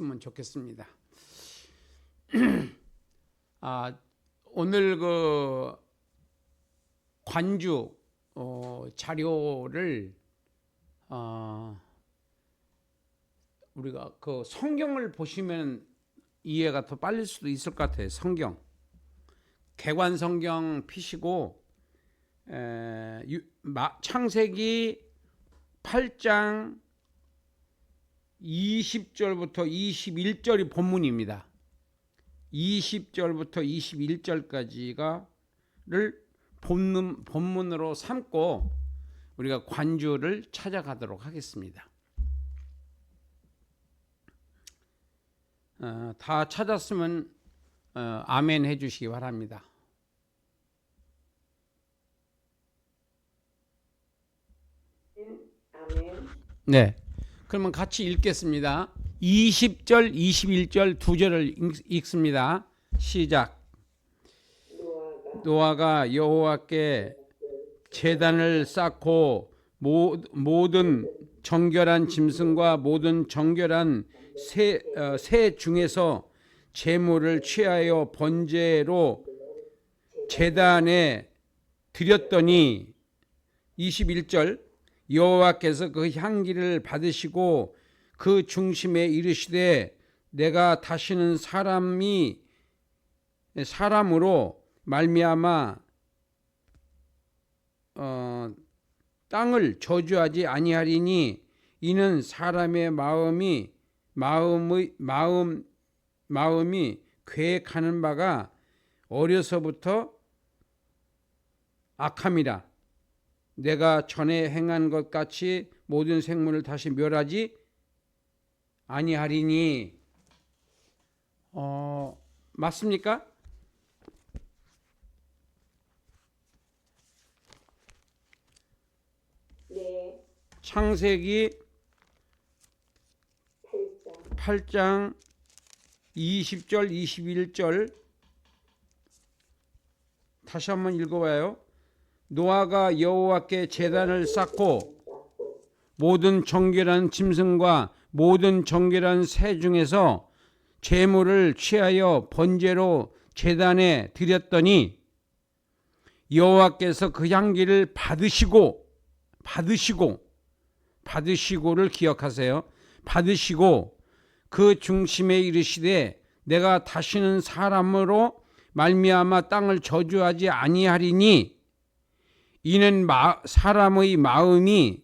했으면 좋겠습니다. 오늘 그 관주 자료를 우리가 그 성경을 보시면 이해가 더 빨릴 수도 있을 것 같아요. 성경 개관 성경 피시고 창세기 8장 20절부터 21절이 본문입니다. 20절부터 21절까지가를 본문으로 삼고 우리가 관주를 찾아가도록 하겠습니다. 다 찾았으면 아멘 해주시기 바랍니다. 아멘. 네, 그러면 같이 읽겠습니다. 20절, 21절 두 절을 읽습니다. 시작. 노아가 여호와께 제단을 쌓고 모든 정결한 짐승과 모든 정결한 새 중에서 제물을 취하여 번제로 제단에 드렸더니 21절 여호와께서 그 향기를 받으시고 그 중심에 이르시되 내가 다시는 사람으로 말미암아 땅을 저주하지 아니하리니 이는 사람의 마음이 계획하는 바가 어려서부터 악함이라. 내가 전에 행한 것 같이 모든 생물을 다시 멸하지 아니하리니. 맞습니까? 네. 창세기 8장 20절 21절 다시 한번 읽어봐요. 노아가 여호와께 제단을 쌓고 모든 정결한 짐승과 모든 정결한 새 중에서 제물을 취하여 번제로 제단에 드렸더니 여호와께서 그 향기를 받으시고를 기억하세요. 받으시고 그 중심에 이르시되 내가 다시는 사람으로 말미암아 땅을 저주하지 아니하리니 이는 사람의 마음이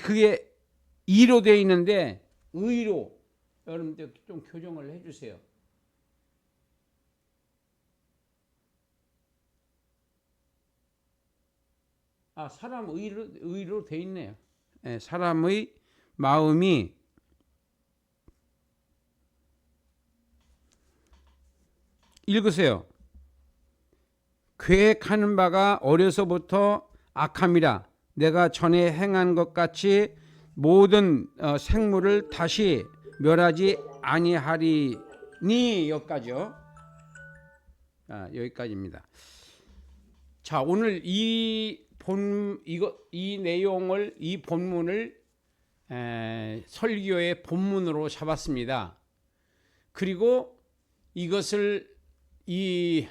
그게 이로 되어 있는데 의로 여러분들 좀 교정을 해주세요. 사람 의로 되어 있네요. 네, 사람의 마음이 읽으세요. 계획하는 바가 어려서부터 악함이라. 내가 전에 행한 것 같이 모든 생물을 다시 멸하지 아니하리니. 여기까지요. 여기까지입니다. 자, 오늘 이 내용을 이 본문을 설교의 본문으로 잡았습니다. 그리고 이것을 이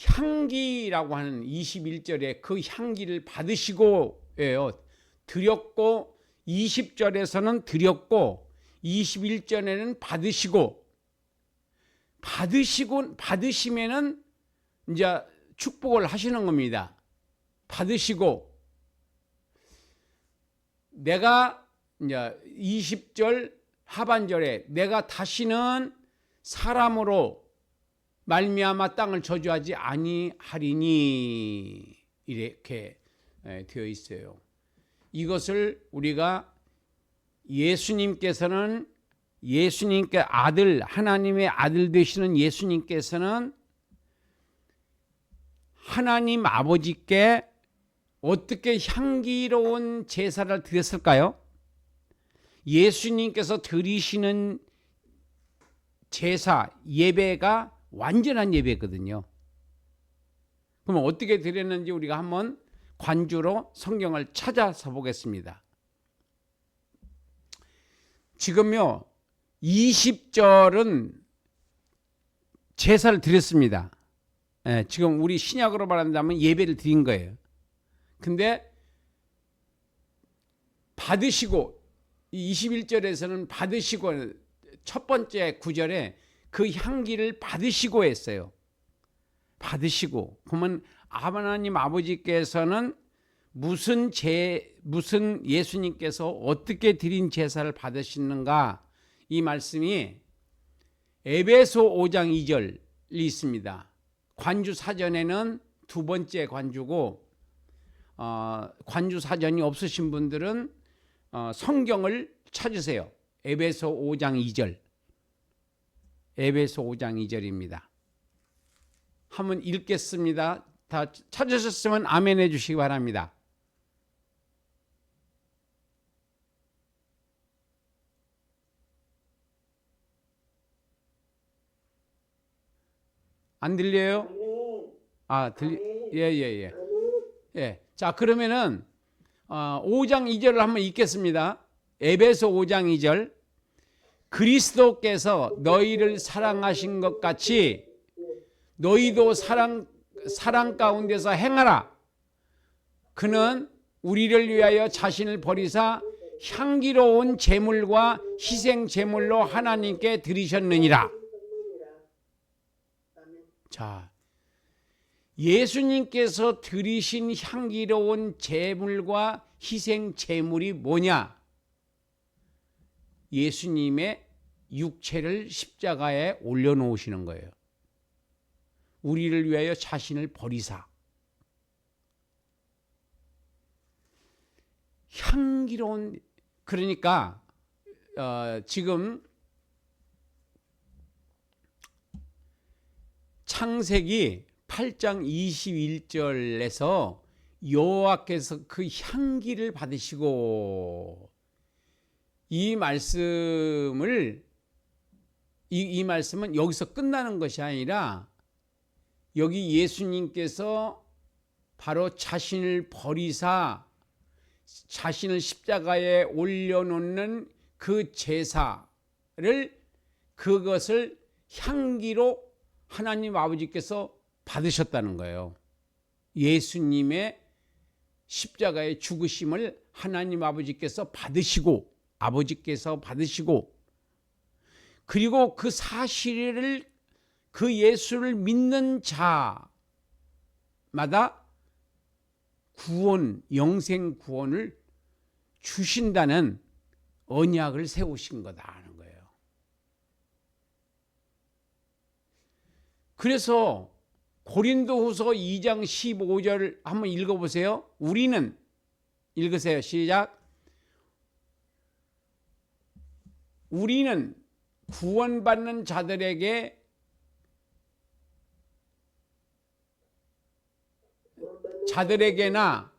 향기라고 하는 21절에 그 향기를 받으시고예요. 드렸고 20절에서는 드렸고 21절에는 받으시면은 이제 축복을 하시는 겁니다. 받으시고 내가 이제 20절 하반절에 내가 다시는 사람으로 말미암아 땅을 저주하지 아니하리니 이렇게 되어 있어요. 이것을 우리가 예수님께 하나님의 아들 되시는 예수님께서는 하나님 아버지께 어떻게 향기로운 제사를 드렸을까요? 예수님께서 드리시는 제사, 예배가 완전한 예배거든요. 그럼 어떻게 드렸는지 우리가 한번 관주로 성경을 찾아서 보겠습니다. 지금요 20절은 제사를 드렸습니다. 예, 지금 우리 신약으로 말한다면 예배를 드린 거예요. 근데 받으시고 21절에서는 받으시고 첫 번째 구절에 그 향기를 받으시고 했어요. 받으시고 그러면 하나님 아버지께서는 무슨 예수님께서 어떻게 드린 제사를 받으시는가, 이 말씀이 에베소 5장 2절이 있습니다. 관주 사전에는 두 번째 관주고, 관주 사전이 없으신 분들은 성경을 찾으세요. 에베소 5장 2절. 에베소 5장 2절입니다. 한번 읽겠습니다. 다 찾으셨으면 아멘 해주시기 바랍니다. 안 들려요? 예. 예. 자, 그러면은 5장 2절을 한번 읽겠습니다. 에베소 5장 2절. 그리스도께서 너희를 사랑하신 것 같이 너희도 사랑 가운데서 행하라. 그는 우리를 위하여 자신을 버리사 향기로운 제물과 희생 제물로 하나님께 드리셨느니라. 자, 예수님께서 드리신 향기로운 제물과 희생 제물이 뭐냐? 예수님의 육체를 십자가에 올려놓으시는 거예요. 우리를 위하여 자신을 버리사. 향기로운, 그러니까 지금 창세기 8장 21절에서 여호와께서 그 향기를 받으시고, 이 말씀은 여기서 끝나는 것이 아니라 여기 예수님께서 바로 자신을 버리사 자신을 십자가에 올려놓는 그 제사를, 그것을 향기로 하나님 아버지께서 받으셨다는 거예요. 예수님의 십자가의 죽으심을 하나님 아버지께서 받으시고, 그리고 그 사실을, 그 예수를 믿는 자마다 구원, 영생 구원을 주신다는 언약을 세우신 거다 하는 거예요. 그래서 고린도후서 2장 15절 한번 읽어보세요. 우리는, 읽으세요. 시작. 우리는 구원받는 자들에게 자들에게나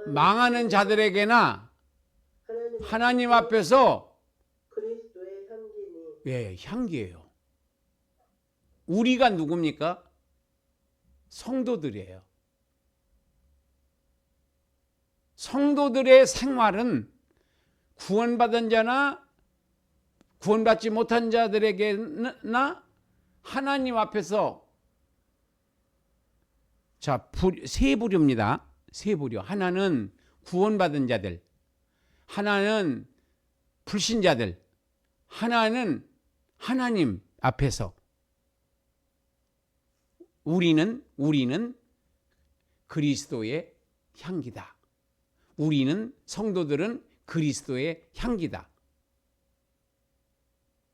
망하는 자들에게나 하나님 앞에서 그리스도의 향기니. 예, 향기예요. 우리가 누굽니까? 성도들이에요. 성도들의 생활은 구원받은 자나 구원받지 못한 자들에게나 하나님 앞에서, 자, 세 부류입니다. 세 부류. 하나는 구원받은 자들, 하나는 불신자들, 하나는 하나님 앞에서. 우리는 그리스도의 향기다. 우리는, 성도들은 그리스도의 향기다.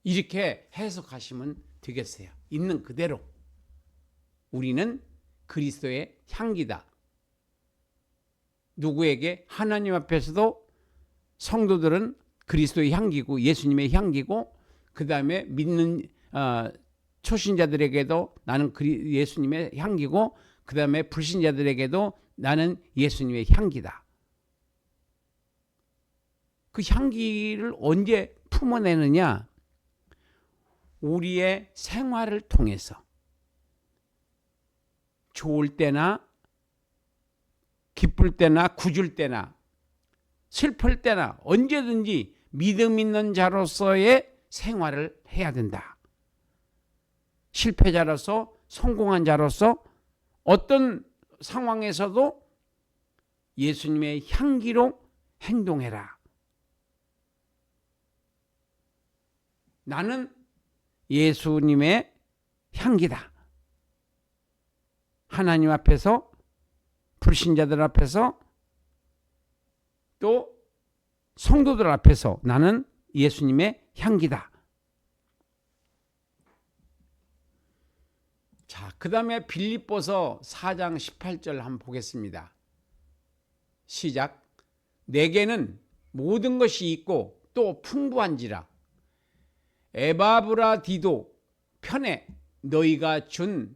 이렇게 해석하시면 되겠어요. 있는 그대로. 우리는 그리스도의 향기다. 누구에게? 하나님 앞에서도 성도들은 그리스도의 향기고, 예수님의 향기고, 그 다음에 믿는 초신자들에게도 나는 예수님의 향기고, 그 다음에 불신자들에게도 나는 예수님의 향기다. 그 향기를 언제 품어내느냐? 우리의 생활을 통해서. 좋을 때나 기쁠 때나 굳을 때나 슬플 때나 언제든지 믿음 있는 자로서의 생활을 해야 된다. 실패자로서, 성공한 자로서 어떤 상황에서도 예수님의 향기로 행동해라. 나는 예수님의 향기다. 하나님 앞에서, 불신자들 앞에서, 또 성도들 앞에서 나는 예수님의 향기다. 자, 그 다음에 빌립보서 4장 18절 한번 보겠습니다. 시작. 내게는 모든 것이 있고 또 풍부한지라 에바브라디도 편에 너희가 준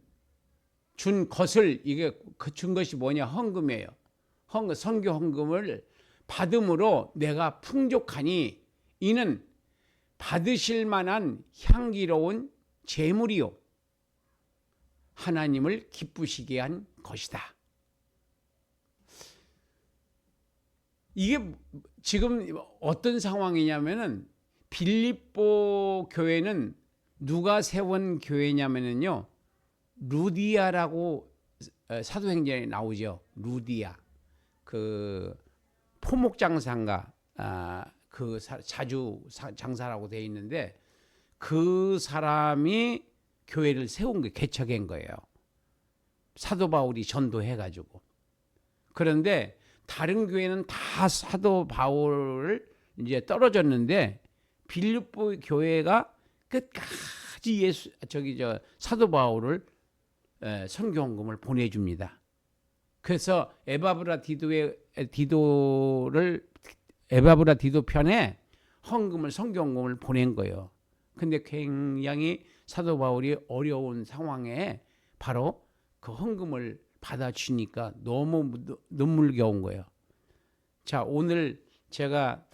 것을, 이게 준 것이 뭐냐? 헌금이에요. 선교 헌금을 받음으로 내가 풍족하니 이는 받으실 만한 향기로운 제물이요 하나님을 기쁘시게 한 것이다. 이게 지금 어떤 상황이냐면은 빌립보 교회는 누가 세운 교회냐면은요, 루디아라고 사도행전에 나오죠. 루디아, 그 포목 장사인가, 그 자주 장사라고 되어 있는데 그 사람이 교회를 세운 게 개척한 거예요. 사도 바울이 전도해가지고. 그런데 다른 교회는 다 사도 바울을 이제 떨어졌는데 빌립보 교회가 끝까지 사도 바울을 선교헌금을 보내줍니다. 그래서 에바브라 디도 편에 선교헌금을 보낸 거예요. 근데 굉장히 사도 바울이 어려운 상황에 바로 그 헌금을 받아주니까 너무 눈물겨운 거예요. 자, 오늘 제가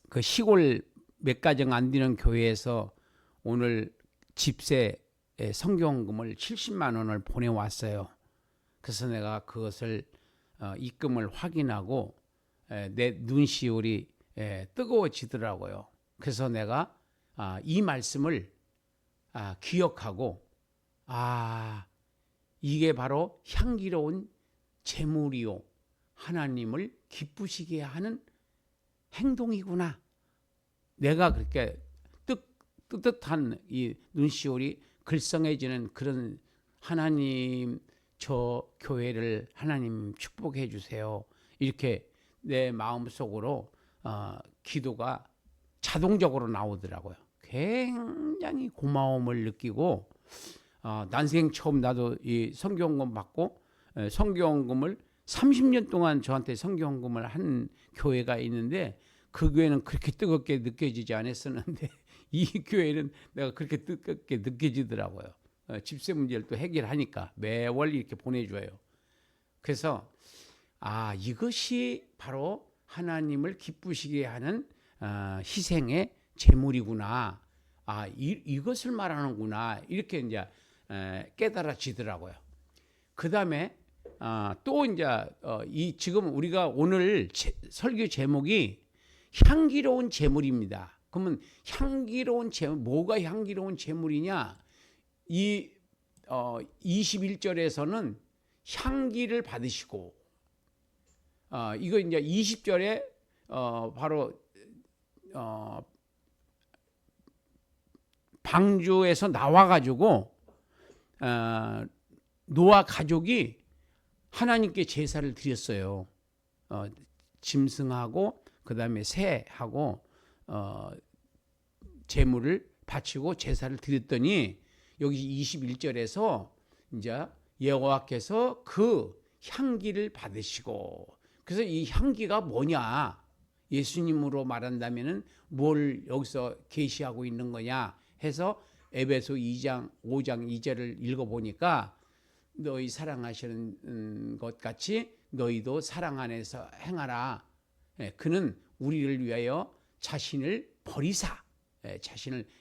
그 시골 몇 가정 안 되는 교회에서 오늘 집세 선교헌금을 70만 원을 보내왔어요. 그래서 내가 그것을 입금을 확인하고 내 눈시울이 뜨거워지더라고요. 그래서 내가 이 말씀을 기억하고 이게 바로 향기로운 제물이요 하나님을 기쁘시게 하는 행동이구나. 내가 그렇게 뜨뜻한 이 눈시울이 글썽해지는 그런 하나님, 저 교회를 하나님 축복해 주세요. 이렇게 내 마음속으로 기도가 자동적으로 나오더라고요. 굉장히 고마움을 느끼고 난생 처음 나도 이 선교헌금 받고 선교헌금을 30년 동안 저한테 선교헌금을 한 교회가 있는데 그 교회는 그렇게 뜨겁게 느껴지지 않았었는데 이 교회는 내가 그렇게 뜨겁게 느껴지더라고요. 집세 문제를 또 해결하니까 매월 이렇게 보내줘요. 그래서 이것이 바로 하나님을 기쁘시게 하는 희생의 제물이구나. 이것을 말하는구나. 이렇게 이제 깨달아지더라고요. 그 다음에 또 이제 지금 우리가 오늘 설교 제목이 향기로운 제물입니다. 그러면 향기로운 제물, 뭐가 향기로운 제물이냐? 이 21절에서는 향기를 받으시고 이거 이제 20절에 바로 방주에서 나와가지고 노아 가족이 하나님께 제사를 드렸어요. 짐승하고 그 다음에 새하고 제물을 바치고 제사를 드렸더니 여기 21절에서 이제 여호와께서 그 향기를 받으시고, 그래서 이 향기가 뭐냐? 예수님으로 말한다면은 뭘 여기서 계시하고 있는 거냐 해서 에베소 2장 5장 2절을 읽어보니까 너희 사랑하시는 것 같이 너희도 사랑 안에서 행하라. 그는 우리를 위하여 자신을 버리사,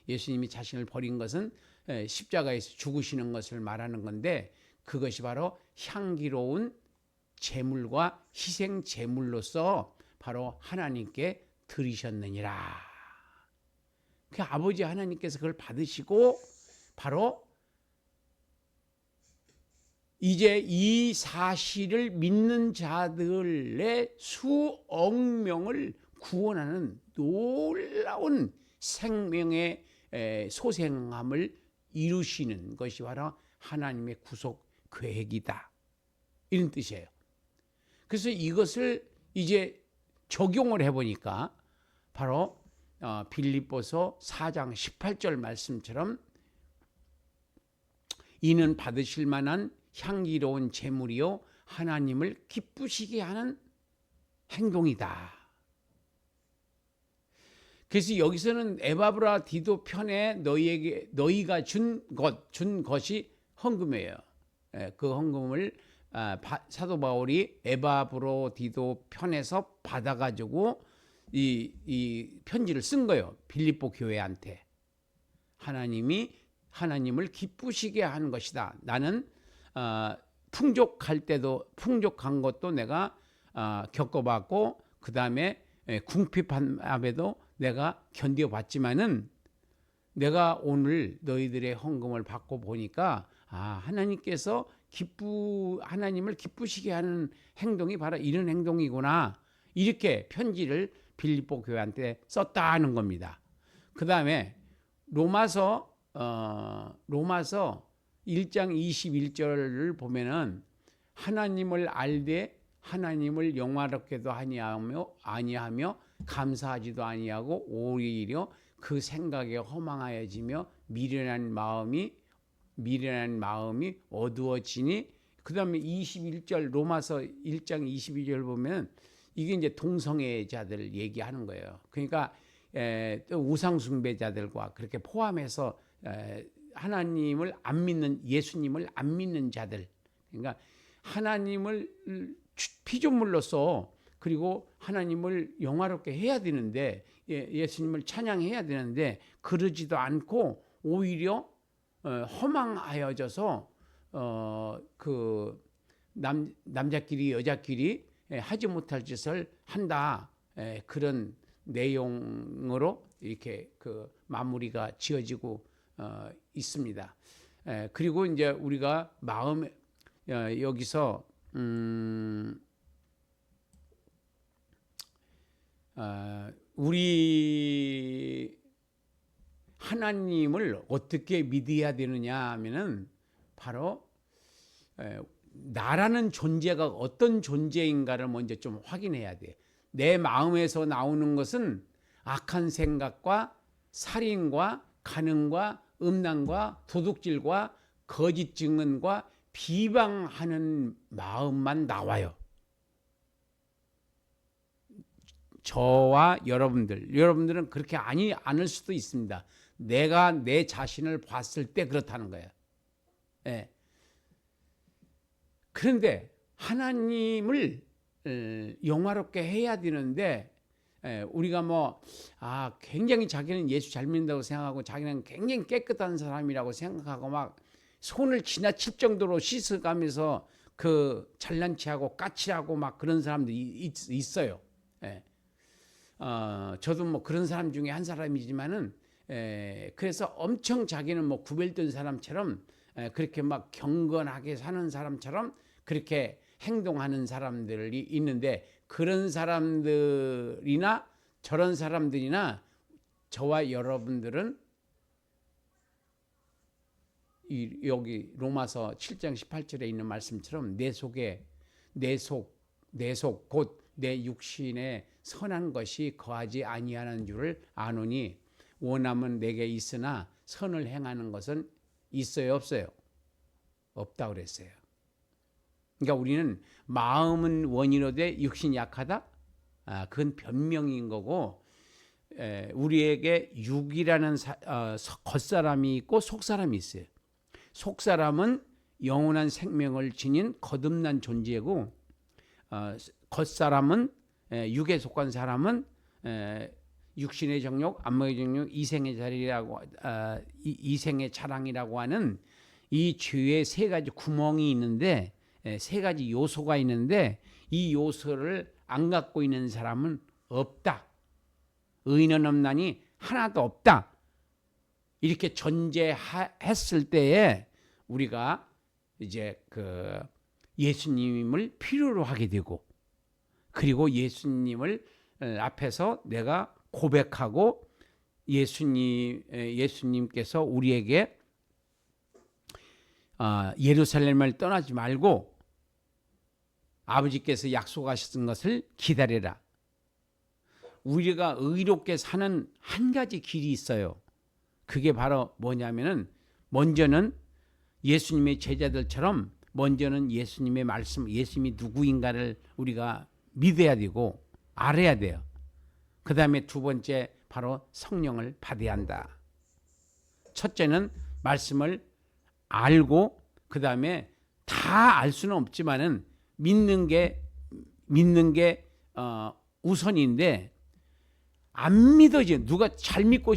예수님이 자신을 버린 것은 십자가에서 죽으시는 것을 말하는 건데 그것이 바로 향기로운 제물과 희생 제물로서 바로 하나님께 드리셨느니라. 그 아버지 하나님께서 그걸 받으시고 바로 이제 이 사실을 믿는 자들의 수억 명을 구원하는 놀라운 생명의 소생함을 이루시는 것이 바로 하나님의 구속 계획이다. 이런 뜻이에요. 그래서 이것을 이제 적용을 해보니까 바로 빌립보서 4장 18절 말씀처럼 이는 받으실 만한 향기로운 제물이요 하나님을 기쁘시게 하는 행동이다. 그래서 여기서는 에바브라 디도 편에 너희가 준 것이 헌금이에요. 그 헌금을 사도 바울이 에바브로 디도 편에서 받아가지고 이 편지를 쓴 거예요. 빌립보 교회한테. 하나님을 기쁘시게 하는 것이다. 나는 풍족한 것도 내가 겪어봤고 그 다음에 궁핍함에도 내가 견뎌봤지만은 내가 오늘 너희들의 헌금을 받고 보니까 하나님께서 하나님을 기쁘시게 하는 행동이 바로 이런 행동이구나. 이렇게 편지를 빌립보 교회한테 썼다는 겁니다. 그 다음에 로마서 1장 21절을 보면은 하나님을 알되 하나님을 영화롭게도 아니하며 감사하지도 아니하고 오히려 그 생각에 허망하여지며 미련한 마음이 어두워지니. 그다음에 21절 로마서 1장 22절 보면 이게 이제 동성애자들 얘기하는 거예요. 그러니까 또 우상 숭배자들과 그렇게 포함해서 하나님을 안 믿는, 예수님을 안 믿는 자들, 그러니까 하나님을 피조물로서 그리고 하나님을 영화롭게 해야 되는데 예수님을 찬양해야 되는데 그러지도 않고 오히려 허망하여져서 그 남자끼리 여자끼리 하지 못할 짓을 한다. 그런 내용으로 이렇게 그 마무리가 지어지고 있습니다. 그리고 이제 우리가 마음에 여기서 우리 하나님을 어떻게 믿어야 되느냐 하면은 바로 나라는 존재가 어떤 존재인가를 먼저 좀 확인해야 돼. 내 마음에서 나오는 것은 악한 생각과 살인과 간음과 음란과 도둑질과 거짓 증언과 비방하는 마음만 나와요. 저와 여러분들은 그렇게 않을 수도 있습니다. 내가 내 자신을 봤을 때 그렇다는 거예요. 예. 그런데 하나님을 영화롭게 해야 되는데 우리가 굉장히 자기는 예수 잘 믿는다고 생각하고 자기는 굉장히 깨끗한 사람이라고 생각하고 막 손을 지나칠 정도로 씻어가면서 그 잘난 체하고 까칠하고 막 그런 사람들이 있어요. 저도 그런 사람 중에 한 사람이지만은 그래서 엄청 자기는 구별된 사람처럼 그렇게 막 경건하게 사는 사람처럼 그렇게 행동하는 사람들이 있는데 그런 사람들이나 저런 사람들이나 저와 여러분들은 여기 로마서 7장 18절에 있는 말씀처럼 내 속 곧 내 육신에 선한 것이 거하지 아니하는 줄을 아노니 원함은 내게 있으나 선을 행하는 것은 있어요, 없어요? 없다 그랬어요. 그러니까 우리는 마음은 원이로되 육신이 약하다? 그건 변명인 거고 우리에게 육이라는 겉사람이 있고 속사람이 있어요. 속사람은 영원한 생명을 지닌 거듭난 존재고 겉사람은 육에 속한 사람은 육신의 정욕, 안목의 정욕, 이생의 자랑이라고 하는 이 죄의 세 가지 구멍이 있는데 세 가지 요소가 있는데 이 요소를 안 갖고 있는 사람은 없다. 의인은 없나니 하나도 없다. 이렇게 전제했을 때에 우리가 이제 그 예수님을 필요로 하게 되고, 그리고 예수님을 앞에서 내가 고백하고 예수님께서 우리에게 예루살렘을 떠나지 말고 아버지께서 약속하신 것을 기다려라. 우리가 의롭게 사는 한 가지 길이 있어요. 그게 바로 뭐냐면은, 먼저는 예수님의 제자들처럼 먼저는 예수님의 말씀, 예수님이 누구인가를 우리가 믿어야 되고 알아야 돼요. 그 다음에 두 번째 바로 성령을 받아야 한다. 첫째는 말씀을 알고, 그 다음에 다 알 수는 없지만은 믿는 게 우선인데, 안 믿어지. 누가 잘 믿고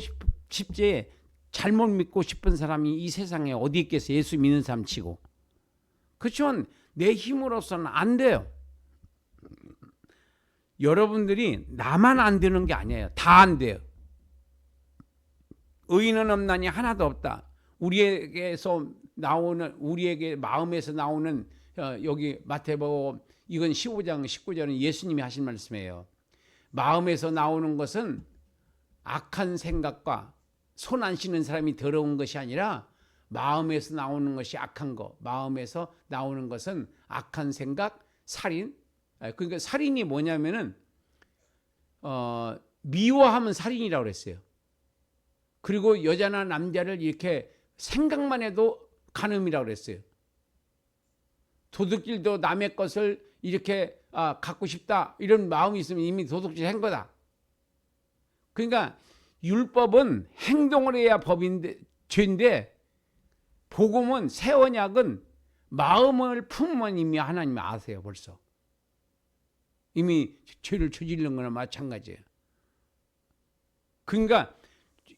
싶지 잘못 믿고 싶은 사람이 이 세상에 어디 있겠어요? 예수 믿는 사람 치고. 그렇지만 내 힘으로서는 안 돼요. 여러분들이 나만 안 되는 게 아니에요. 다 안 돼요. 의인은 없나니 하나도 없다. 우리에게 마음에서 나오는 여기 마태복음 이건 15장 19절은 예수님이 하신 말씀이에요. 마음에서 나오는 것은 악한 생각과 손 안 씻는 사람이 더러운 것이 아니라 마음에서 나오는 것이 악한 거. 마음에서 나오는 것은 악한 생각, 살인. 그러니까 살인이 뭐냐면은 미워하면 살인이라고 그랬어요. 그리고 여자나 남자를 이렇게 생각만 해도 간음이라고 그랬어요. 도둑질도 남의 것을 이렇게 갖고 싶다 이런 마음이 있으면 이미 도둑질 한 거다. 그러니까 율법은 행동을 해야 죄인데, 복음은 새 언약은 마음을 품으면 이미 하나님 아세요. 벌써 이미 죄를 저지른 거나 마찬가지예요. 그러니까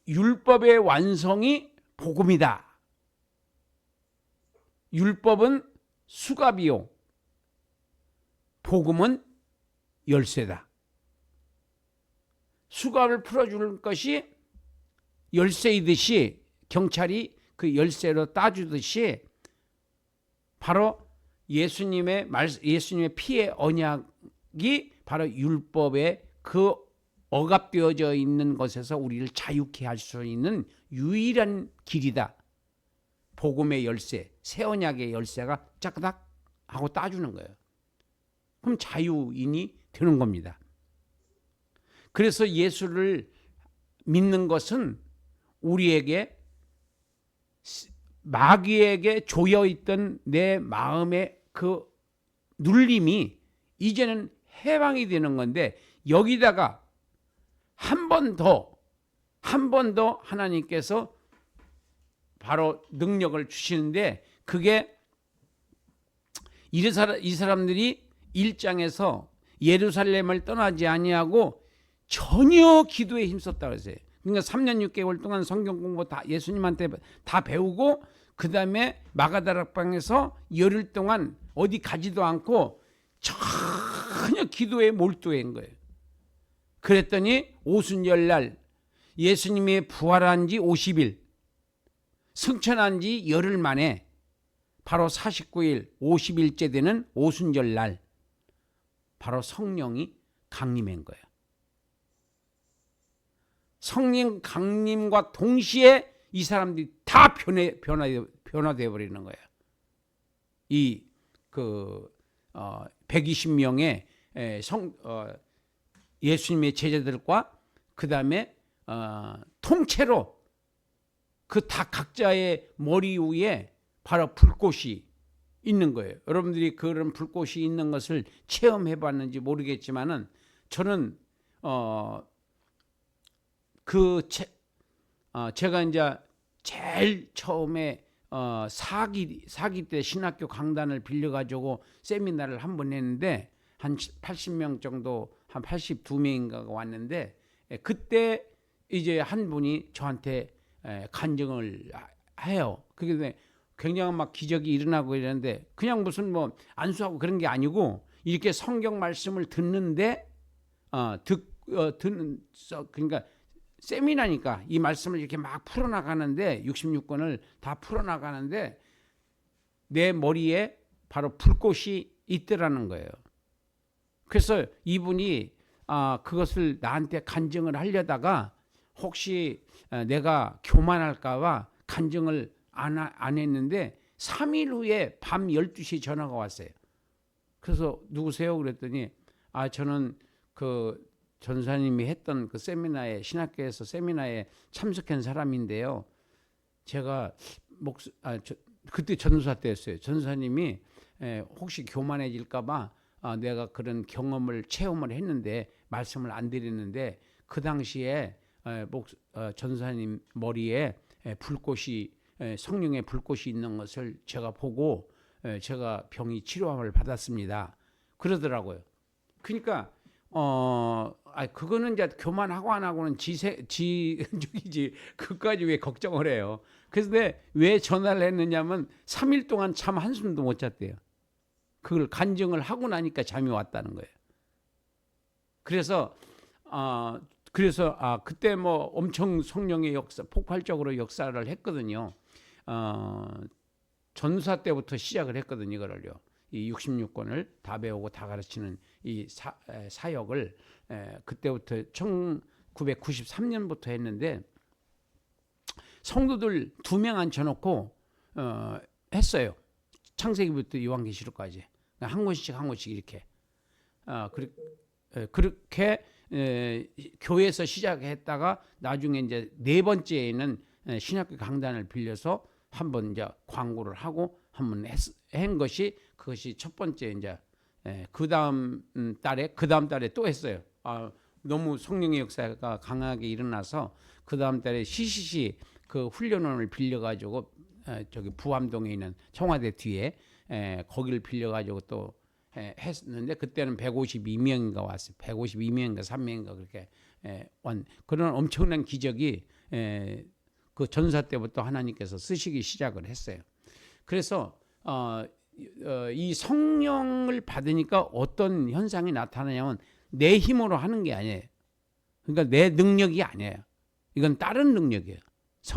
율법의 완성이 복음이다. 율법은 수갑이요, 복음은 열쇠다. 수갑을 풀어줄 것이 열쇠이듯이, 경찰이 그 열쇠로 따주듯이, 바로 예수님의 피의 언약이 바로 율법의 그 억압되어져 있는 것에서 우리를 자유케 할 수 있는 유일한 길이다. 복음의 열쇠, 새 언약의 열쇠가 짜그닥 하고 따주는 거예요. 그럼 자유인이 되는 겁니다. 그래서 예수를 믿는 것은 우리에게 마귀에게 조여있던 내 마음의 그 눌림이 이제는 해방이 되는 건데, 여기다가 한 번 더 하나님께서 바로 능력을 주시는데, 그게 이 사람들이 1장에서 예루살렘을 떠나지 아니하고 전혀 기도에 힘썼다고 했어요. 그러니까 3년 6개월 동안 성경 공부 다 예수님한테 다 배우고, 그 다음에 마가다락방에서 열흘 동안 어디 가지도 않고 전혀 기도에 몰두한 거예요. 그랬더니 오순절날 예수님이 부활한 지 50일, 승천한 지 열흘 만에 바로 49일 50일째 되는 오순절날 바로 성령이 강림한 거예요. 성령 강림과 동시에 이 사람들이 다 변화되어 버리는 거예요. 이 120명의 예수님의 제자들과 그 다음에 통째로 그 다 각자의 머리 위에 바로 불꽃이 있는 거예요. 여러분들이 그런 불꽃이 있는 것을 체험해 봤는지 모르겠지만은, 저는 제가 이제 제일 처음에 사기 때 신학교 강단을 빌려가지고 세미나를 한 번 했는데, 한 80명 정도, 한 82명인가가 왔는데, 그때 이제 한 분이 저한테 간증을 해요. 그게 굉장히 막 기적이 일어나고 이러는데, 그냥 무슨 뭐 안수하고 그런 게 아니고 이렇게 성경 말씀을 듣는데 그러니까 세미나니까 이 말씀을 이렇게 막 풀어나가는데 66권을 다 풀어나가는데 내 머리에 바로 불꽃이 있더라는 거예요. 그래서 이분이 그것을 나한테 간증을 하려다가 혹시 내가 교만할까 봐 간증을 안 했는데 3일 후에 밤 12시 전화가 왔어요. 그래서 누구세요? 그랬더니 저는 그 전사님이 했던 그 세미나에 신학교에서 세미나에 참석한 사람인데요. 제가 그때 전도사 때였어요. 전사님이 혹시 교만해질까 봐 내가 그런 경험을 체험을 했는데 말씀을 안 드리는데 그 당시에 전사님 머리에 불꽃이 성령의 불꽃이 있는 것을 제가 보고 제가 병이 치료함을 받았습니다. 그러더라고요. 그러니까 그거는 이제 교만하고 안 하고는 저기지 그까지 왜 걱정을 해요. 그래서 왜 전화를 했느냐면 3일 동안 참 한숨도 못 잤대요. 그걸 간증을 하고 나니까 잠이 왔다는 거예요. 그래서 그때 뭐 엄청 성령의 역사, 폭발적으로 역사를 했거든요. 전사 때부터 시작을 했거든요. 이거를요. 이 66권을 다 배우고 다 가르치는 이 사역을 그때부터 1993년부터 했는데 성도들 2명 앉혀놓고 했어요. 창세기부터 요한계시록까지 한 권씩 이렇게 그렇게 교회에서 시작했다가 나중에 이제 4번째에는 신학교 강단을 빌려서 한번 이제 광고를 하고 한번 한 것이 그것이 첫 번째 이제 그 다음 달에 또 했어요. 너무 성령의 역사가 강하게 일어나서 그 다음 달에 CCC 그 훈련원을 빌려가지고 저기 부암동에 있는 청와대 뒤에 거기를 빌려가지고 또 했는데 그때는 152명인가 왔어요. 152명인가 3명인가 그렇게 그런 엄청난 기적이 그 전사 때부터 하나님께서 쓰시기 시작을 했어요. 그래서 이 성령을 받으니까 어떤 현상이 나타나냐면 내 힘으로 하는 게 아니에요. 그러니까 내 능력이 아니에요. 이건 다른 능력이에요.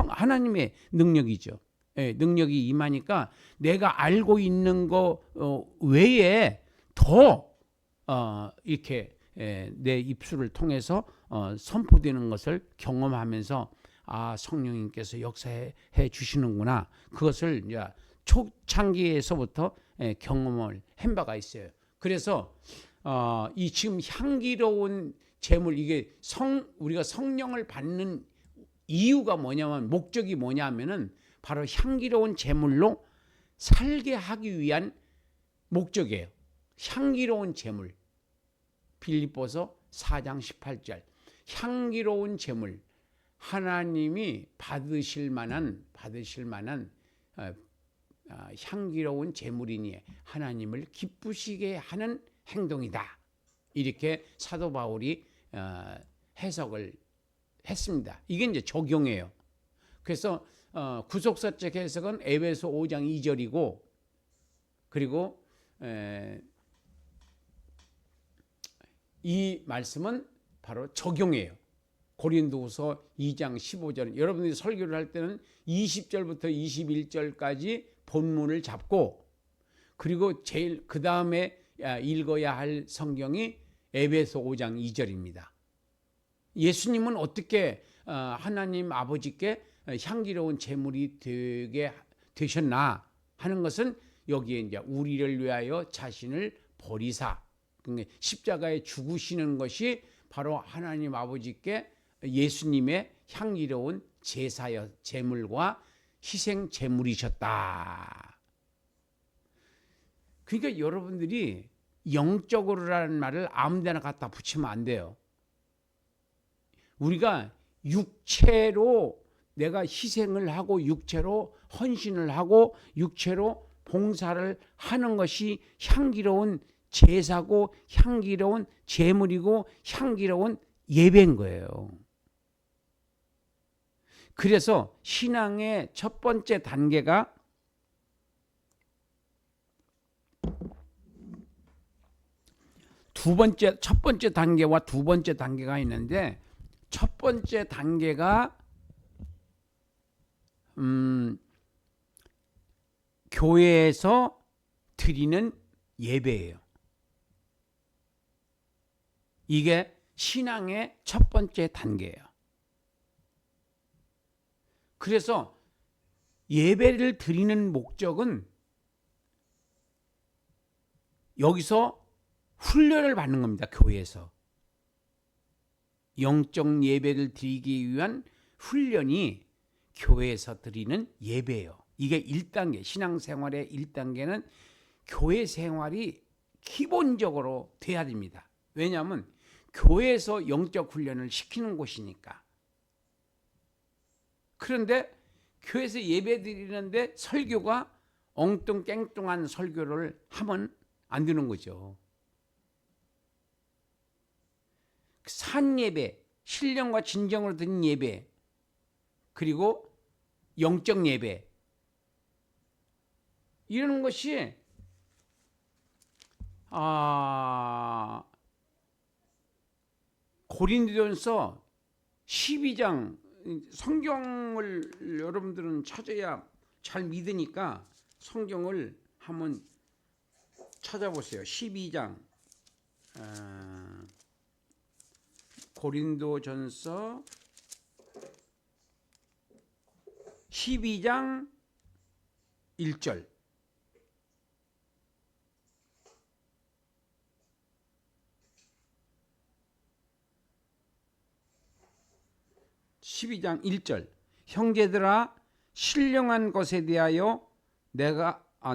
하나님의 능력이죠. 능력이 임하니까 내가 알고 있는 거 외에 더 이렇게 내 입술을 통해서 선포되는 것을 경험하면서 성령님께서 역사해 주시는구나. 그것을 이제 초창기에서부터 경험을 한 바가 있어요. 그래서 이 지금 향기로운 제물 이게 우리가 성령을 받는 이유가 뭐냐면 목적이 뭐냐면은 바로 향기로운 제물로 살게 하기 위한 목적이에요. 향기로운 제물. 빌립보서 4장 18절. 향기로운 제물. 하나님이 받으실 만한 향기로운 제물이니 하나님을 기쁘시게 하는 행동이다. 이렇게 사도 바울이 해석을 했습니다. 이게 이제 적용이에요. 그래서 구속사적 해석은 에베소 5장 2절이고 그리고 이 말씀은 바로 적용이에요. 고린도후서 2장 15절. 여러분들이 설교를 할 때는 20절부터 21절까지 본문을 잡고 그리고 제일 그 다음에 읽어야 할 성경이 에베소 5장 2절입니다. 예수님은 어떻게 하나님 아버지께 향기로운 제물이 되게 되셨나 하는 것은 여기에 이제 우리를 위하여 자신을 버리사 그러니까 십자가에 죽으시는 것이 바로 하나님 아버지께 예수님의 향기로운 제사여 제물과 희생 제물이셨다. 그러니까 여러분들이 영적으로라는 말을 아무데나 갖다 붙이면 안 돼요. 우리가 육체로 내가 희생을 하고 육체로 헌신을 하고 육체로 봉사를 하는 것이 향기로운 제사고 향기로운 제물이고 향기로운 예배인 거예요. 그래서 신앙의 첫 번째 단계가 첫 번째 단계와 두 번째 단계가 있는데, 첫 번째 단계가 교회에서 드리는 예배예요. 이게 신앙의 첫 번째 단계예요. 그래서 예배를 드리는 목적은 여기서 훈련을 받는 겁니다. 교회에서. 영적 예배를 드리기 위한 훈련이 교회에서 드리는 예배예요. 이게 1단계, 신앙생활의 1단계는 교회 생활이 기본적으로 돼야 됩니다. 왜냐하면 교회에서 영적 훈련을 시키는 곳이니까. 그런데 교회에서 예배 드리는데 설교가 엉뚱깽뚱한 설교를 하면 안 되는 거죠. 산 예배, 신령과 진정으로 드린 예배, 그리고 영적 예배, 이런 것이 고린도전서 12장, 성경을 여러분들은 찾아야 잘 믿으니까 성경을 한번 찾아보세요. 12장, 고린도전서 12장 1절. (12장 1절) 형제들아, 신령한 것에 대하여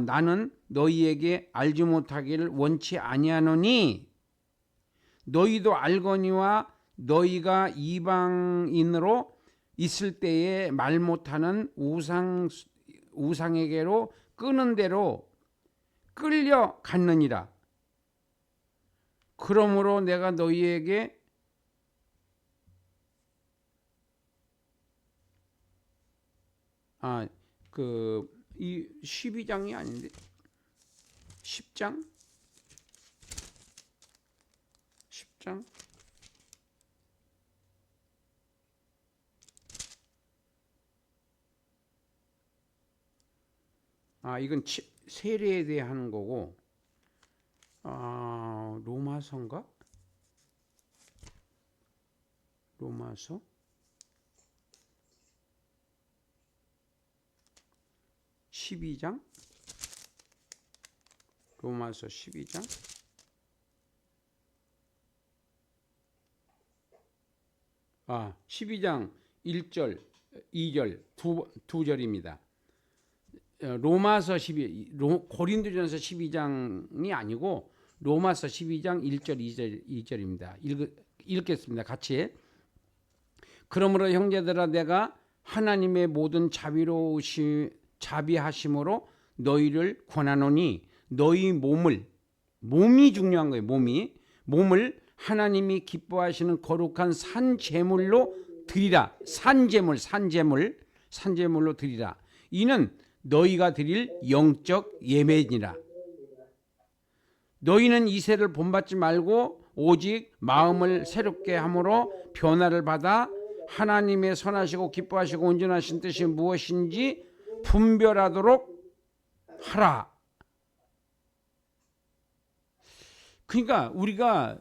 나는 너희에게 알지 못하기를 원치 아니하노니, 너희도 알거니와 너희가 이방인으로 있을 때에 말 못하는 우상에게로 끄는 대로 끌려갔느니라. 그러므로 내가 너희에게 이 12장이 아닌데 10장? 10장? 이건 세례에 대해 하는 거고, 로마서인가? 로마서? 로마서 12장? 12장 1절, 2절, 두 절입니다. 로마서 고린도전서 12장이 아니고 로마서 12장 1절, 2절입니다. 읽겠습니다. 같이. 그러므로 형제들아, 내가 하나님의 모든 자비하심으로 너희를 권하노니, 너희 몸이 중요한 거예요. 몸을 하나님이 기뻐하시는 거룩한 산제물로 드리라. 산제물로 드리라. 이는 너희가 드릴 영적 예배니라. 너희는 이세를 본받지 말고 오직 마음을 새롭게 함으로 변화를 받아 하나님의 선하시고 기뻐하시고 온전하신 뜻이 무엇인지 분별하도록 하라. 그러니까 우리가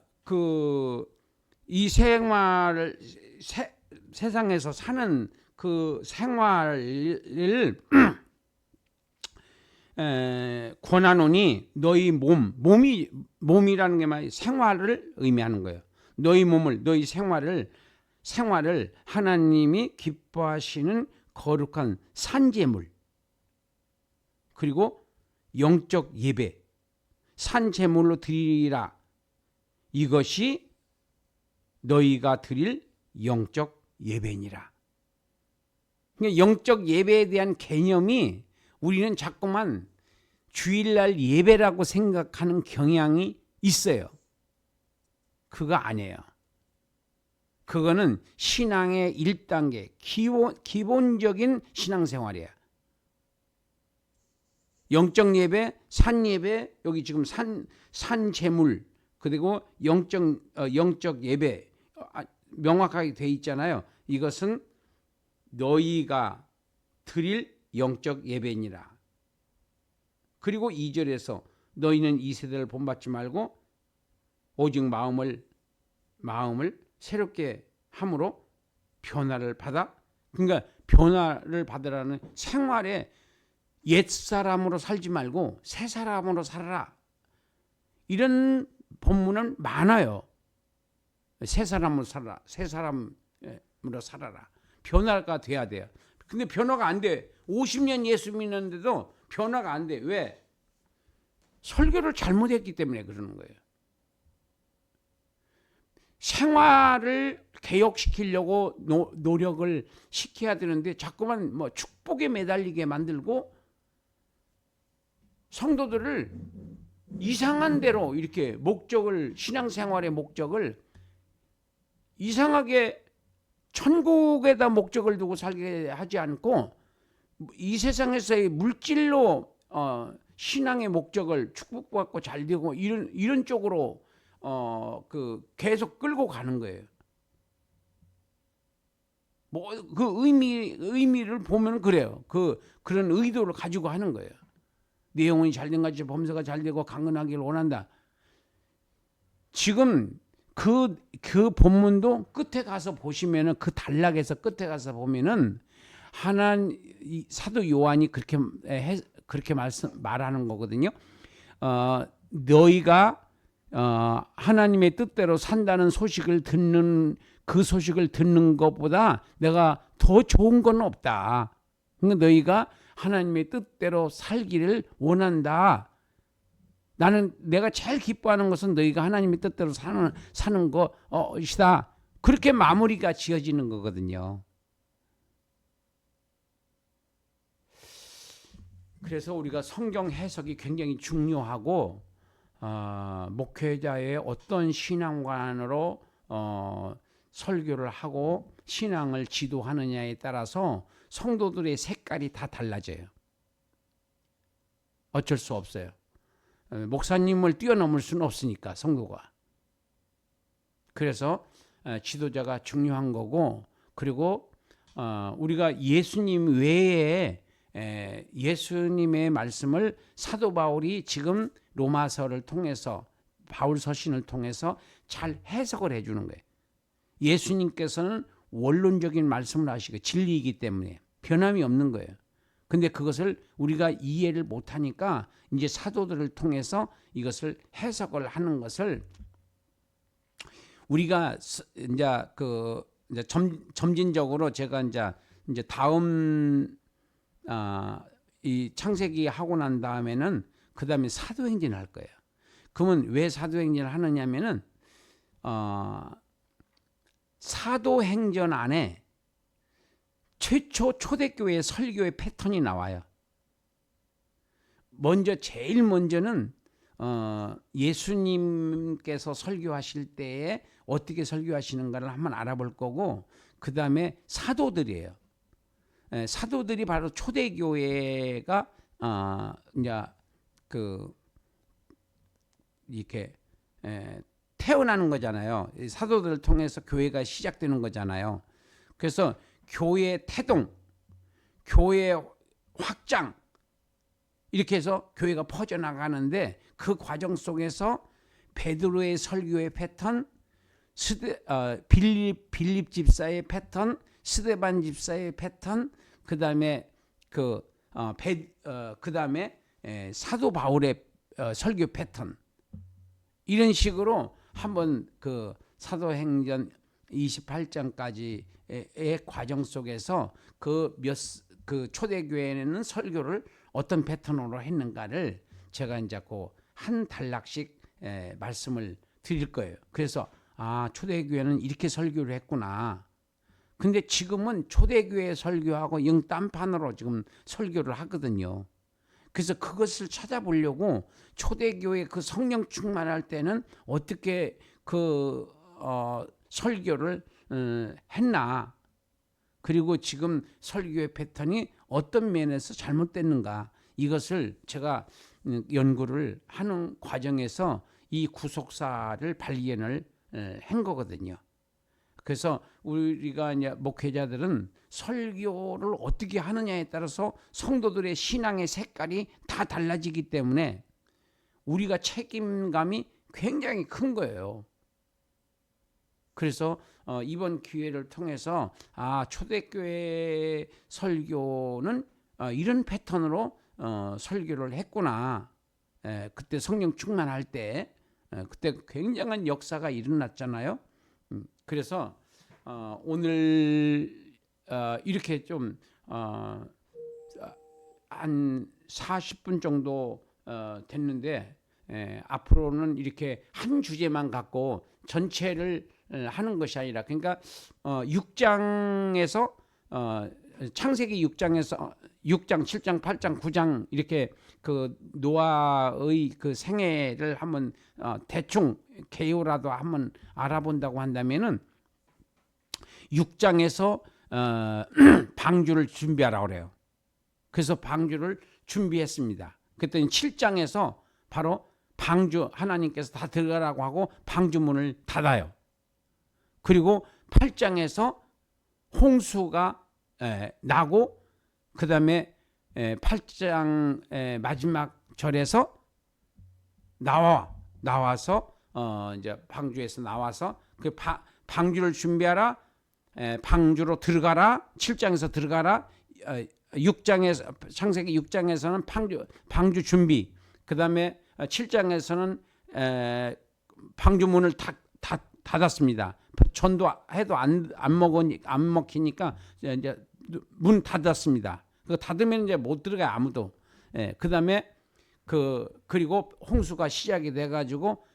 이 세상에서 사는 그 생활을 권하노니, 너희 몸이라는 게 말 생활을 의미하는 거예요. 너희 생활을 하나님이 기뻐하시는 거룩한 산제물, 그리고 영적 예배, 산제물로 드리라. 이것이 너희가 드릴 영적 예배니라. 그러니까 영적 예배에 대한 개념이, 우리는 자꾸만 주일날 예배라고 생각하는 경향이 있어요. 그거 아니에요. 그거는 신앙의 1단계, 기본적인 신앙생활이에요. 영적 예배, 산 예배, 여기 지금 산 제물, 그리고 영적 예배 명확하게 돼 있잖아요. 이것은 너희가 드릴 영적 예배니라. 그리고 2절에서 너희는 이 세대를 본받지 말고 오직 마음을 새롭게 함으로 변화를 받아. 그러니까 변화를 받으라는 생활에 옛 사람으로 살지 말고 새 사람으로 살아라. 이런 본문은 많아요. 새 사람으로 살아라. 새 사람으로 살아라. 변화가 돼야 돼요. 근데 변화가 안 돼. 50년 예수 믿는데도 변화가 안 돼. 왜? 설교를 잘못했기 때문에 그러는 거예요. 생활을 개혁시키려고 노력을 시켜야 되는데 자꾸만 뭐 축복에 매달리게 만들고 성도들을 이상한 대로 이렇게 신앙생활의 목적을 이상하게 천국에다 목적을 두고 살게 하지 않고 이 세상에서의 물질로 신앙의 목적을 축복받고 잘 되고 이런 쪽으로 계속 끌고 가는 거예요. 뭐 그 의미를 보면 그래요. 그런 의도를 가지고 하는 거예요. 내 영혼이 잘된 같이 범사가 잘되고 강건하기를 원한다. 지금 그 본문도 끝에 가서 보시면은 그 단락에서 끝에 가서 보면은 사도 요한이 그렇게 말하는 거거든요. 너희가 하나님의 뜻대로 산다는 소식을 듣는 그 소식을 듣는 것보다 내가 더 좋은 건 없다. 그러니까 너희가 하나님의 뜻대로 살기를 원한다. 내가 제일 기뻐하는 것은 너희가 하나님의 뜻대로 사는 것이다. 그렇게 마무리가 지어지는 거거든요. 그래서 우리가 성경 해석이 굉장히 중요하고 목회자의 어떤 신앙관으로 설교를 하고 신앙을 지도하느냐에 따라서 성도들의 색깔이 다 달라져요. 어쩔 수 없어요. 목사님을 뛰어넘을 수는 없으니까 성도가. 그래서 지도자가 중요한 거고, 그리고 우리가 예수님 외에 예수님의 말씀을 사도 바울이 지금 로마서를 통해서 바울 서신을 통해서 잘 해석을 해주는 거예요. 예수님께서는 원론적인 말씀을 하시고 진리이기 때문에 변함이 없는 거예요. 근데 그것을 우리가 이해를 못하니까 이제 사도들을 통해서 이것을 해석을 하는 것을 우리가 이제 점진적으로 제가 이제 다음 이 창세기 하고 난 다음에는 그 다음에 사도행전을 할 거예요. 그러면 왜 사도행전을 하느냐면은 사도행전 안에 최초 초대교회 설교의 패턴이 나와요. 제일 먼저는 예수님께서 설교하실 때에 어떻게 설교하시는가를 한번 알아볼 거고, 그 다음에 사도들이에요. 사도들이 바로 초대교회가 이제 이렇게 태어나는 거잖아요. 사도들을 통해서 교회가 시작되는 거잖아요. 그래서 교회 태동, 교회 확장, 이렇게 해서 교회가 퍼져나가는데 그 과정 속에서 베드로의 설교의 패턴, 빌립 집사의 패턴, 스데반 집사의 패턴, 그 다음에 사도 바울의 설교 패턴, 이런 식으로 한번 그 사도행전 28장까지의 과정 속에서 그 초대교회는 설교를 어떤 패턴으로 했는가를 제가 이제 한 단락씩 말씀을 드릴 거예요. 그래서 초대교회는 이렇게 설교를 했구나. 근데 지금은 초대교회 설교하고 영 딴판으로 지금 설교를 하거든요. 그래서 그것을 찾아보려고 초대교회 그 성령 충만할 때는 어떻게 설교를 했나, 그리고 지금 설교의 패턴이 어떤 면에서 잘못됐는가, 이것을 제가 연구를 하는 과정에서 이 구속사를 발견을 한 거거든요. 그래서 우리가 이제 목회자들은 설교를 어떻게 하느냐에 따라서 성도들의 신앙의 색깔이 다 달라지기 때문에 우리가 책임감이 굉장히 큰 거예요. 그래서 이번 기회를 통해서 초대교회 설교는 이런 패턴으로 설교를 했구나. 그때 성령 충만할 때 그때 굉장한 역사가 일어났잖아요. 그래서 오늘 이렇게 좀 한 40분 정도 됐는데 앞으로는 이렇게 한 주제만 갖고 전체를 하는 것이 아니라, 그러니까 6장에서 창세기 6장에서 6장, 7장, 8장, 9장 이렇게 그 노아의 그 생애를 한번 대충 개요라도 한번 알아본다고 한다면은 6장에서 방주를 준비하라고 그래요. 그래서 방주를 준비했습니다. 그랬더니 7장에서 바로 방주 하나님께서 다 들어가라고 하고 방주문을 닫아요. 그리고 8장에서 홍수가 나고 그 다음에 8장 마지막 절에서 나와서 이제 방주에서 나와서 그 방주를 준비하라, 방주로 들어가라, 7장에서 들어가라, 6장에서 창세기 6장에서는 방주 준비, 그 다음에 7장에서는 방주문을 닫았습니다. 전도해도 안 먹히니까 이제 문 닫았습니다. 그거 닫으면 이제 못 들어가요, 아무도. 그 다음에 그리고 홍수가 시작이 돼가지고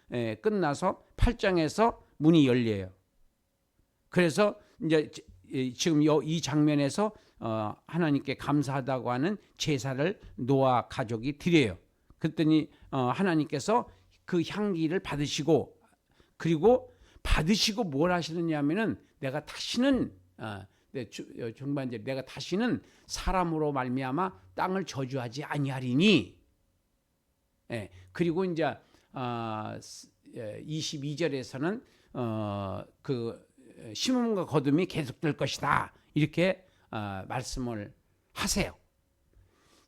끝나서 8장에서 문이 열려요. 그래서 이제 지금 이 장면에서 하나님께 감사하다고 하는 제사를 노아 가족이 드려요. 그랬더니 하나님께서 그 향기를 받으시고, 그리고 받으시고 뭘 하시느냐 하면은 내가 다시는 중반절 내가 다시는 사람으로 말미암아 땅을 저주하지 아니하리니. 그리고 이제 22절에서는 그 심음과 거둠이 계속될 것이다, 이렇게 말씀을 하세요.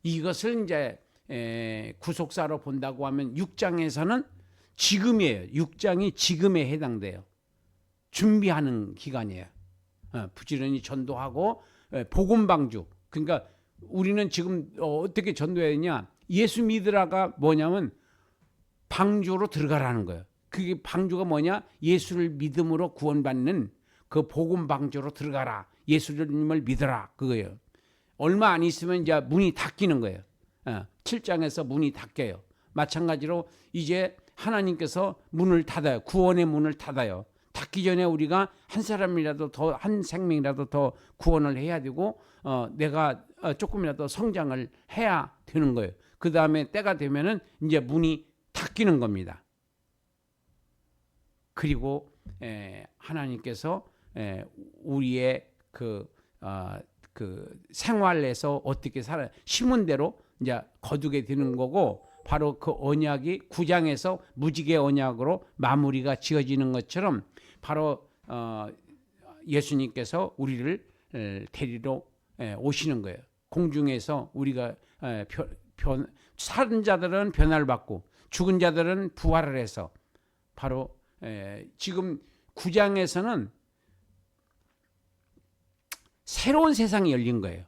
이것을 이제 구속사로 본다고 하면 6장에서는 지금이에요. 6장이 지금에 해당돼요. 준비하는 기간이에요. 부지런히 전도하고 복음방주. 그러니까 우리는 지금 어떻게 전도해야 되냐, 예수 믿으라가 뭐냐면 방주로 들어가라는 거예요. 그게 방주가 뭐냐, 예수를 믿음으로 구원받는 그 복음방주로 들어가라, 예수님을 믿어라, 그거예요. 얼마 안 있으면 이제 문이 닫히는 거예요. 7장에서 문이 닫혀요. 마찬가지로 이제 하나님께서 문을 닫아요. 구원의 문을 닫아요. 닫기 전에 우리가 한 사람이라도 더, 한 생명이라도 더 구원을 해야 되고 내가 조금이라도 성장을 해야 되는 거예요. 그 다음에 때가 되면은 이제 문이 닫히는 겁니다. 그리고 하나님께서 우리의 그 생활에서 어떻게 살아, 심은 대로 이제 거두게 되는 거고, 바로 그 언약이 9장에서 무지개 언약으로 마무리가 지어지는 것처럼 바로 예수님께서 우리를 데리러 오시는 거예요. 공중에서 우리가 살은 자들은 변화를 받고 죽은 자들은 부활을 해서 바로 지금 9장에서는 새로운 세상이 열린 거예요.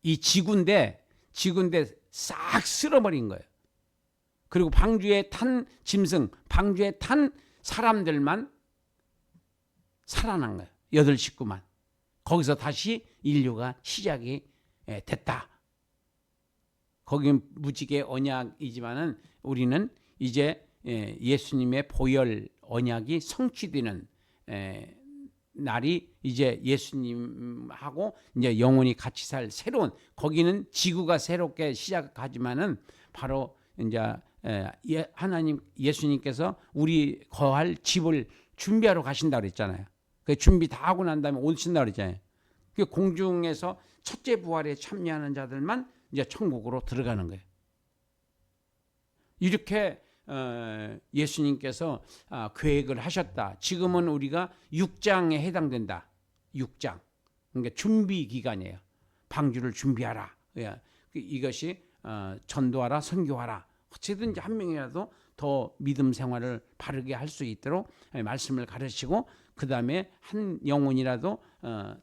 이 지구인데 싹 쓸어버린 거예요. 그리고 방주에 탄 짐승, 방주에 탄 사람들만 살아난 거예요. 8식구만. 거기서 다시 인류가 시작이 됐다. 거긴 무지개 언약이지만은 우리는 이제 예수님의 보혈 언약이 성취되는 날이 이제 예수님하고 이제 영원히 같이 살 새로운, 거기는 지구가 새롭게 시작하지만은 바로 이제 하나님 예수님께서 우리 거할 집을 준비하러 가신다 그랬잖아요. 그 준비 다 하고 난 다음에 오신다 그랬잖아요. 그 공중에서 첫째 부활에 참여하는 자들만 이제 천국으로 들어가는 거예요. 이렇게 예수님께서 계획을 하셨다. 지금은 우리가 6장에 해당된다. 6장. 그러니까 준비 기간이에요. 방주를 준비하라. 이것이 전도하라, 선교하라. 어찌든지 한 명이라도 더 믿음 생활을 바르게 할 수 있도록 말씀을 가르치고, 그 다음에 한 영혼이라도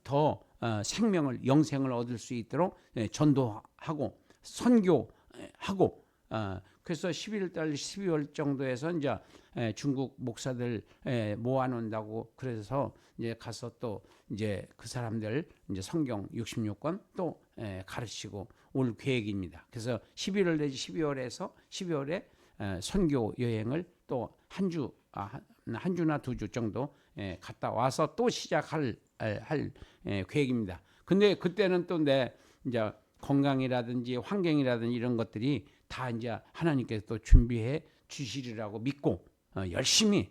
더 생명을, 영생을 얻을 수 있도록 전도하고 선교하고, 그래서 11월 달 12월 정도에서 이제 중국 목사들 모아놓는다고, 그래서 이제 가서 또 이제 그 사람들 이제 성경 66권 또 가르치고 올 계획입니다. 그래서 11월 내지 12월에 선교 여행을 또 한 주나 2주 정도 갔다 와서 또 시작할 계획입니다. 근데 그때는 또 내 이제 건강이라든지 환경이라든지 이런 것들이 다 이제 하나님께서 또 준비해 주시리라고 믿고 열심히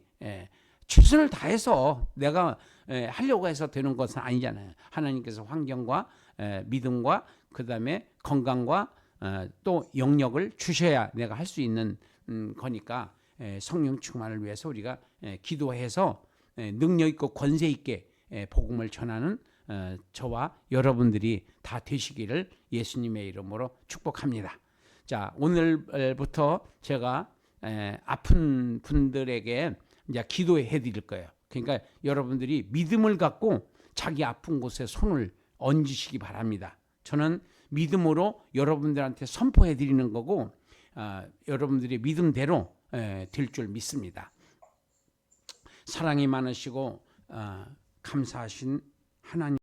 최선을 다해서 내가 하려고 해서 되는 것은 아니잖아요. 하나님께서 환경과 믿음과 그 다음에 건강과 또 영역을 주셔야 내가 할 수 있는 거니까 성령 충만을 위해서 우리가 기도해서 능력 있고 권세 있게 복음을 전하는 저와 여러분들이 다 되시기를 예수님의 이름으로 축복합니다. 자, 오늘부터 제가 아픈 분들에게 이제 기도해 드릴 거예요. 그러니까 여러분들이 믿음을 갖고 자기 아픈 곳에 손을 얹으시기 바랍니다. 저는 믿음으로 여러분들한테 선포해 드리는 거고, 여러분들이 믿음대로 될 줄 믿습니다. 사랑이 많으시고 감사하신 하나님,